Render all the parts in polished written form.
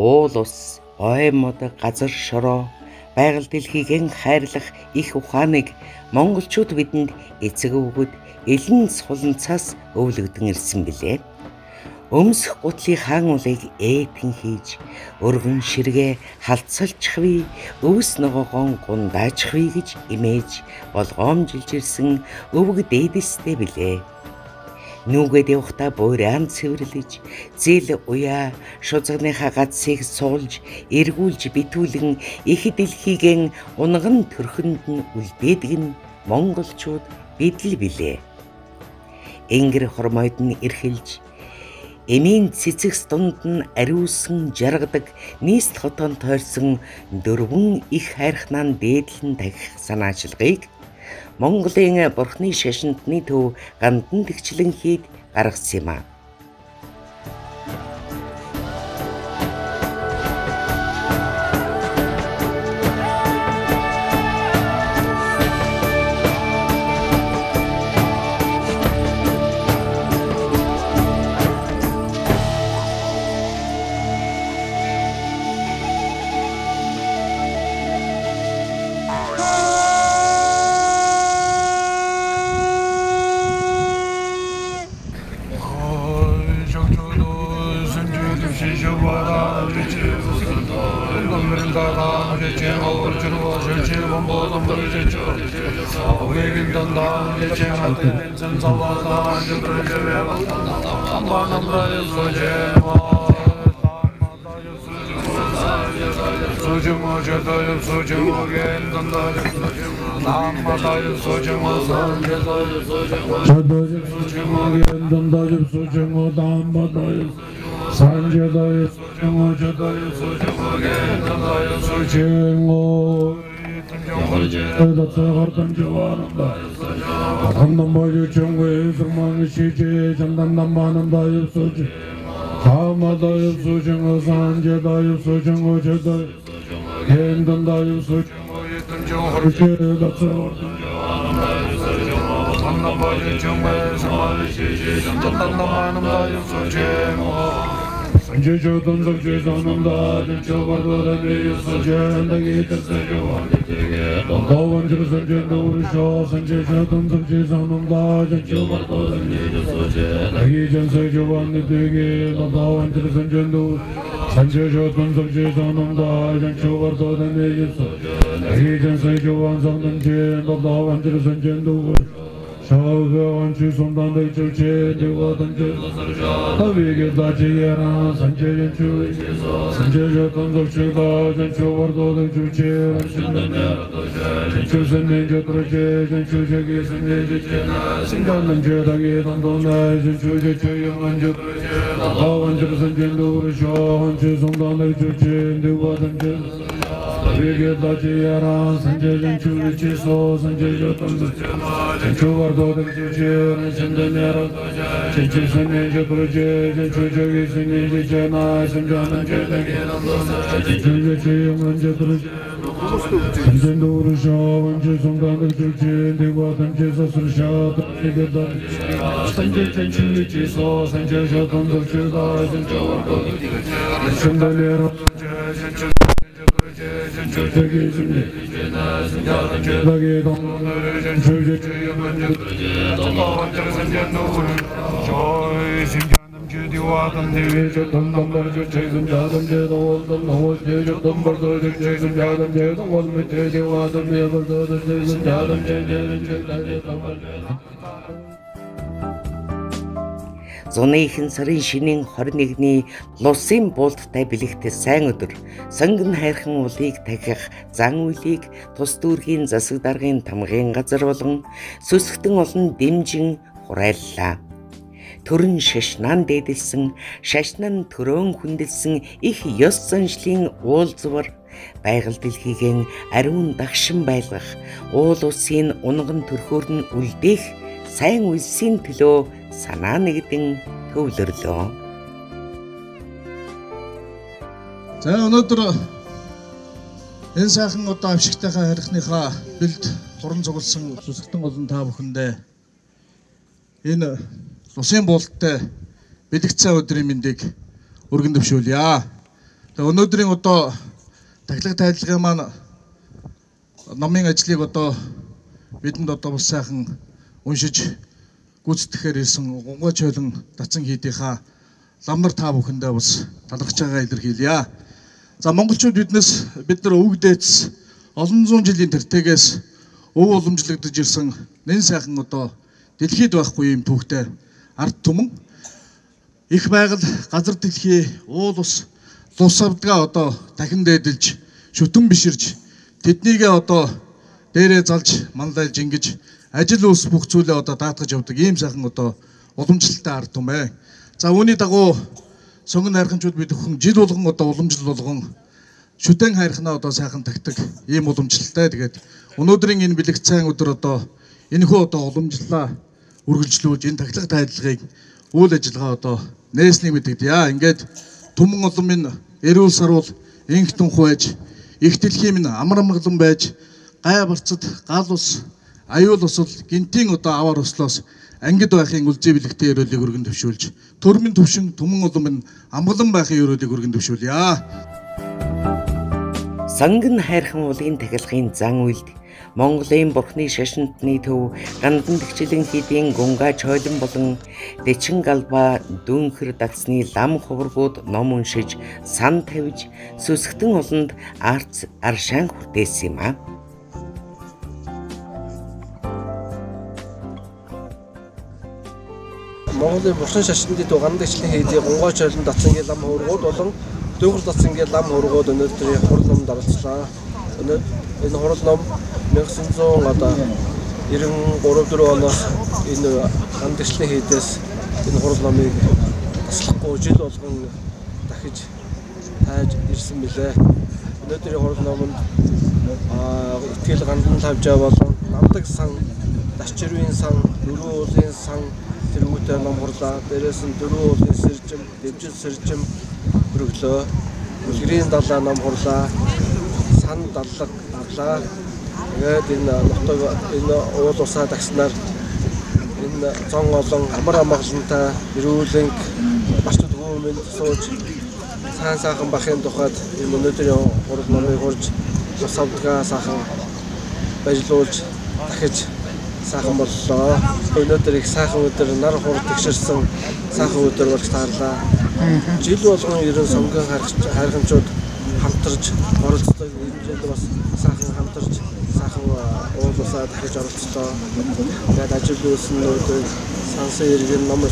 уул ус, ой мод, газар шороо, байгаль дэлхийгэн хайрлах их ухааныг монголчууд бидэнд эцэг өвгөд элен суланцаас өвлөгдөн ирсэн билээ. Өмсөх гутлын хаан улыг ээдхэн хийж, өргөн ширгээ халдсалчихвээ, өвс ногоогон гундаажчихвээ гэж имээж болгоомжилж ирсэн өвөг дээдэстэй билээ. Нүгэд явахдаа буйраан цэвэрлэж, зил уяа шузганыхаа гацсыг суулж, эргүүлж битүүлэн их дэлхийгэн унган төрхөнд нь үлдээдэг нь монголчууд бидл билээ. Энгэр хормойд нь эрхэлж, эмийн цэцэгс дунд нь ариусан жаргадаг нийслэл хотон тойрсон дөрвөн их хайрхнан дээдлэн дахих санаачилгыг Монголын бурхны шашинтны төв гандан тэгчлэн хийд гаргасан юм а. Зуны ихэнх сарын шинийн 21-ний Лусын буулттай бэлэгт сайн өдөр сонгон хайрхан улыг тахих зан үйлийг тус дүүргийн засаг даргын тамгын газар болон сүсгтэн олон дэмжин хурайллаа. Төрөн шашнан дээдэлсэн, шашнан төрөөн хүндэлсэн их ёс заншлын уулзвар байгаль дэлхийгэн ариун дагшин байлгах, уул усын унган төрхөөр нь үлдээх сайн үйлсийн төлөө санаа нэгдэн төвлөрлөө. За өнөөдөр энэ сайхан одоо авшигтайхаа харихныхаа бэлд туран цугласан сүсгтэн олон та бүхэндээ энэ Лусын буулттай бэлэгцээ өдрийн мэндийг өргөн дэвшүүлье. Тэгээ өнөөдрийн одоо тахилга тайлгын маань номын ажлыг одоо бидэнд одоо бас сайхан уншиж гүйцэтгэхээр ирсэн Гунгай Чойлон Дацан хийдийнхаа ламнар та бүхэндээ бас талархаж байгаа илэрхийлье. За монголчууд бид нар өвөг дээдс олон зуун жилийн тэртегээс өв уламжлагдж ирсэн нэн сайхан одоо дэлхийд байхгүй юм түүхтэй ард түмэн их байгаль газар дэлхий уул ус лус авдгаа одоо дахин дээдэлж шүтэн биширж тэднийгээ одоо дээрээ залж манлайлж ингэж ажил ус бүх зүйлээ одоо даатгаж явдаг ийм сайхан одоо уламжлалтай ард түмээ. За үүний дагуу сонгон хайрхамчууд бид өхөн жил болгон одоо уламжлал болгон шүтэн хайрхнаа одоо сайхан тагтаг ийм уламжлалтай. Тэгээд өнөөдрийн энэ бэлэг цайн өдөр одоо энэхүү одоо уламжлалаа үргэлжлүүлж энэ тахилга тайлгыг үйл ажиллагаа одоо нээснийг мэдэгдэе. Ингээд түмэн олон минь эрүүл сарвал инх түнх байж их дэлхийн минь амар амгалан байж гай барцад гал ус аюул усл гинтийн одоо аваар услоос ангид байхын үлзий бэлэгтэй өрөөлийг өргөн төвшүүлж төрмийн төвшин түмэн олон минь амгалан байхын өрөөлийг өргөн төвшүүлье. Санган хайрхан уулын тахилгын зан үйлд Монголын бурхны шашинтны төв гандан тгчилэн хийдийн Гунгай Чойлон болон Дэчин галба дүүнхэр дацны лам хувргууд ном уншиж сан тавьж сүсгтэн олонд арц аршаан хүртээсэн юм а. Монголын бурхан шашинтны төв гандан тгчилэн хийдийн Гунгай Чойлон дацны лам хувргууд болон дүүнхэр дацны лам хувргууд өнөөдрийн хурал номд оролцлоо. Энэ хурал ном 1993-4 оноос энэ гандан хийдээс энэ хурал номыг таслахгүй жил болгон дахиж тааж ирсэн мөлий. Өнөөдрийн хурал номонд итгэл гандан тавжаа болон намдаг сан, дашчирвийн сан, дөрвөн уулын сан тэргүүтэй ном хурлаа. Дээрээс нь дөрвөн уулын сэржим, дэвжил сэржим өргөлөө. Үлгэрийн далаа ном хурлаа. Сан даллаг авлаа. Тэгээд энэ нутаг энэ уул усаа дагснаар энэ зон олон амар амгалантай эрүүлэнг бачууд хүмүүнд сууж сайхан бахын тухайд энэ өнөөдрийн хурал номыг хурж ус авдгаа сайхан баярлуулж дахиж сайхан боллоо. Өнөөдөр их сайхан өдөр нар хурд тэгшэрсэн сайхан өдөр болж таарлаа. Жил болгон ерөн сонгон хайрхамчууд хамтарч оролцдог. Энэ жил бас сайхан хамтарч сайхан уулсаа дахиж оролцлоо. Тэгээд ажил үйлснүүд сансан иргэн ном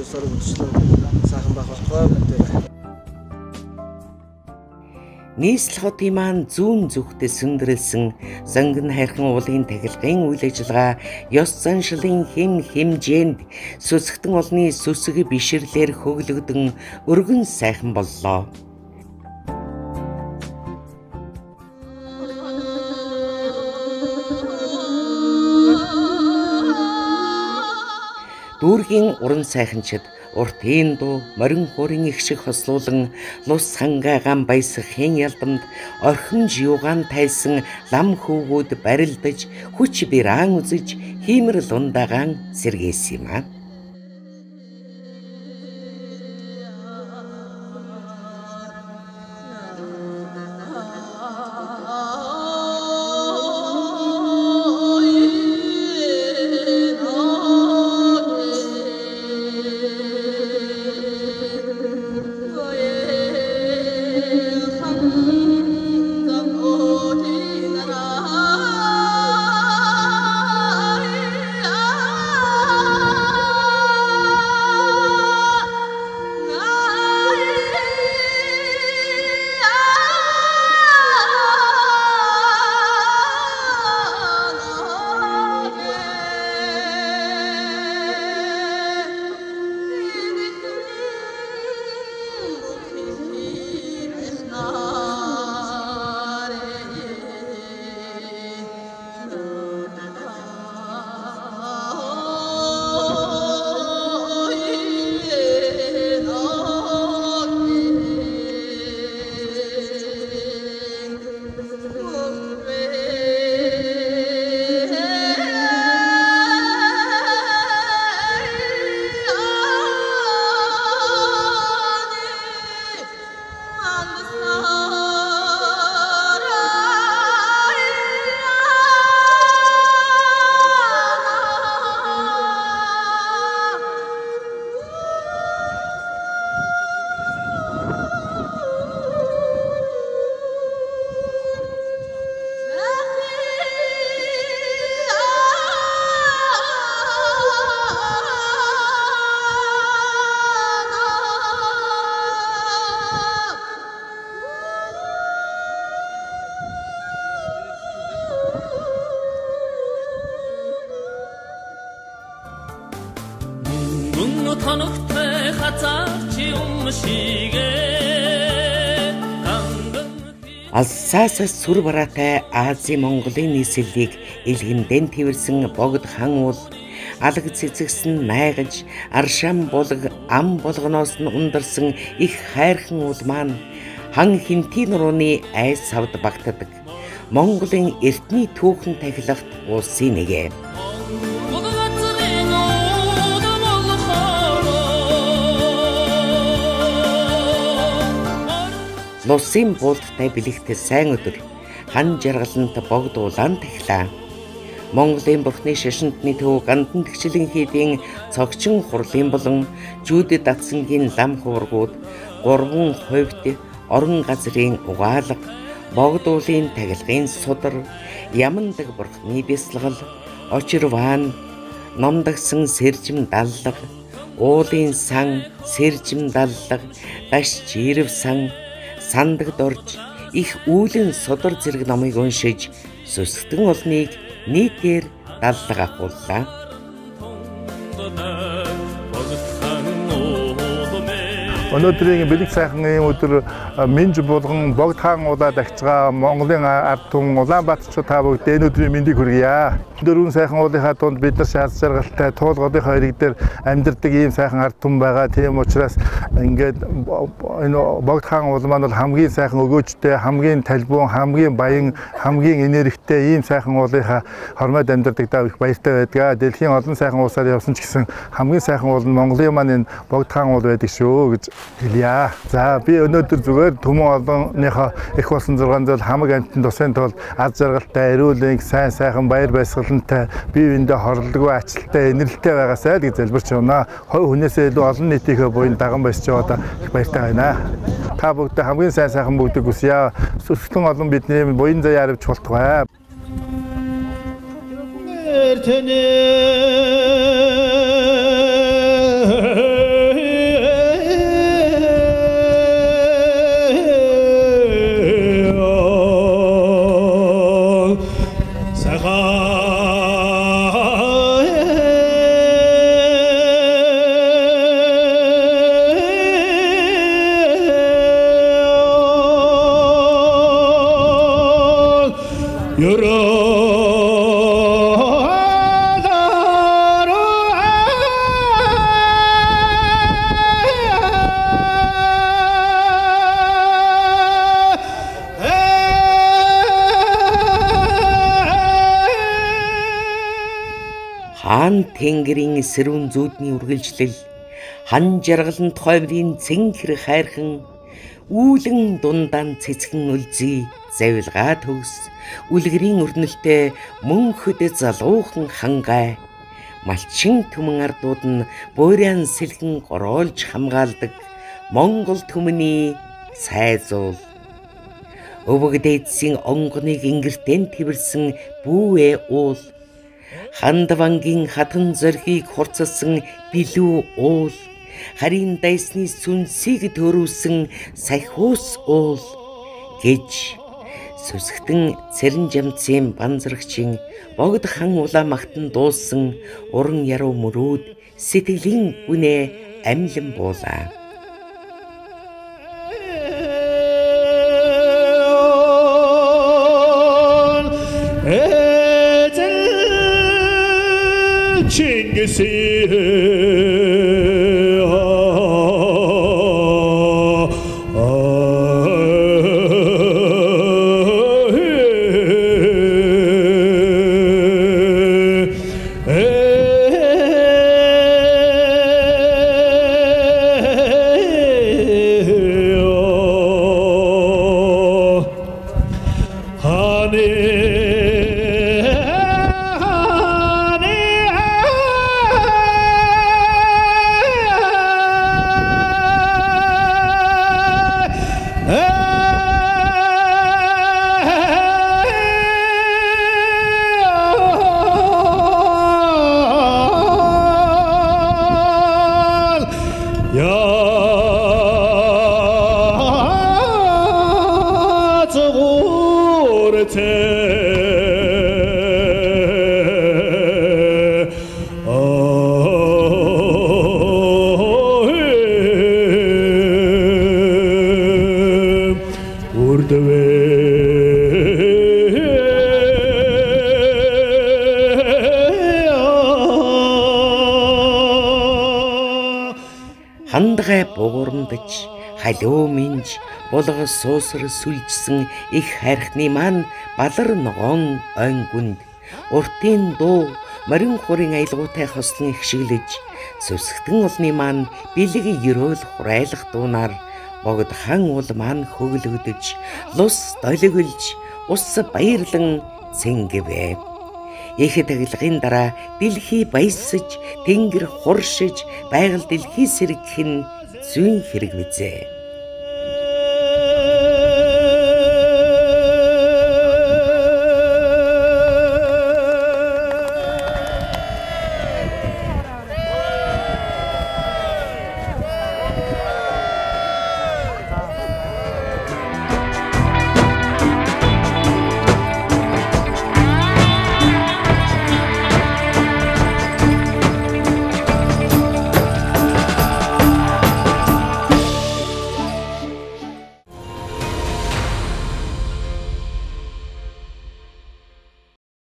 ёсоор үдшилэн сайхан байх болтугай гэдэг. Нийслэл хотын маань зүүн зүгтээ сүндрэлсэн Санган хайрхан уулын тахилгын үйл ажиллагаа ёс заншлын хэмжээнд сүсгтэн олны сүсэг биширлэр хөглөгдөн өргөн сайхан боллоо. Дүүргийн уран сайханчид уртын дуу морин хуурын их шиг хослуулан лус хангайгаан баясах хэн ялдамд орхимж юугаан тайлсан лам хөвгүүд барилдаж хүч бираан үзэж хиймэрл ундагаан сэргээсэн юм а. тоногтой хазаарч юм шигээ Алсаасаас сүр бараатай Азийн Монголын нийслэлийг илгэндэн тэрсэн богд хан уул алаг цэцэгсэн найгаж аршам булаг ам болгоноос нь ундарсан их хайрхан уул маань хан хинтий нурууны айс савд багтдаг Монголын эртний түүхэн тахилагт улсын нэгэ. Лусын буулттай бэлэгтэй сайн өдөр хан жаргалант богд улаан тахилаа. Монголын бурхны шашинтны төв гандан тэгчлэн хийдийн цогчин хурлын болон жүүдэд датсангийн лам хуургууд 3 хувьд орон газрын угаалга богд уулын тахилгын судар ямандаг бурхны бясалгал очирваан номдагсан сэржим даллаг уулын сан сэржим даллаг даш жирв сан сандагд орж их үүлэн судар зэрэг номыг уншиж сүсгтэн олныг нийтээр даллага агууллаа. Өнөөдрийн бэлэг сайхан ийм өдөр минж булган богд хаан удаа дахицгаа Монголын ард түмэн Улаанбаатарчууд та бүгд өнөөдрийн мэндийг хүргье. Дөрвөн сайхан уулынхаа тунд бид нар шаас жаргалтай туулгуудынхаа ирэг дээр амьдардаг ийм сайхан ард түмэн байгаа. Тийм учраас ингээд энэ богд хаан уул маань бол хамгийн сайхан өгөөжтэй, хамгийн талбун, хамгийн баян, хамгийн энергитэй ийм сайхан уулынхаа хормойд амьдардаг даа их баяртай байдаг. Дэлхийн олон сайхан уусаар явсан ч гэсэн хамгийн сайхан уул нь Монголын маань энэ богд хаан уул байдаг шүү гэж хэлье. За би өнөөдөр зүгээр төмөн олонныхоо их болсон 600 хамаг амьтанд тусын тулд аз жаргалтай, эрүүл сайн сайхан баяр баясгалантай, бие биендээ хорлоггүй ачаалттай, инэрлэлтэй байгаасай гэж залбирч байна. Хой хүнээсээ илүү олон нийтийнхээ буйн даган баясч байгаадаа их баяртай байна. Та бүгд хамгийн сайн сайхан бүгдийг хүсье. Сүсгтэн олон бидний буян заяа авч болтугай. Хаан тэнгэрийн сэрүүн зүүдний үргэлжлэл хан жаргалант хоймрын цэнхэр хайрхан үүлэн дундаан цэцгэн үлзий завилгаа төгс үлгэрийн өрнөлтөө мөнхөд залуухан хангай малчин түмэн ардууд нь буурян сэлхэн гороолж хамгаалдаг Монгол түмний сайзуул өвөг дээдсийн онгоныг ингэртэн тэрсэн бүүе уул хандвангийн хатан зоргийг хурцсан билүү уул харин дайсны сүнсийг төрүүлсэн сахиус уул гэж сүсгтэн цэрэн жамцын банзрагчийн богд хан Улаанбаатарт дуулсан уран яруу мөрөөд сэтгэлийн үнэ амьлан буулаа. хандгай бугурамдаж халиу минж булгас суусар сүлжсэн их хайрхны маань балар ногоон ойн гүнд уртын дуу морин хурын аялгуутай хослон ихшиглэж сүсгтэн олны маань бэлэг ерөөл хурайлах дуунаар богд хан уул маань хөглөгдөж лус долиглж ус баярлан цэнгэвэ. Их таглагын дараа дэлхий баясаж тэнгэр хуршиж байгаль дэлхий сэргэх нь зүйн хэрэг бизээ.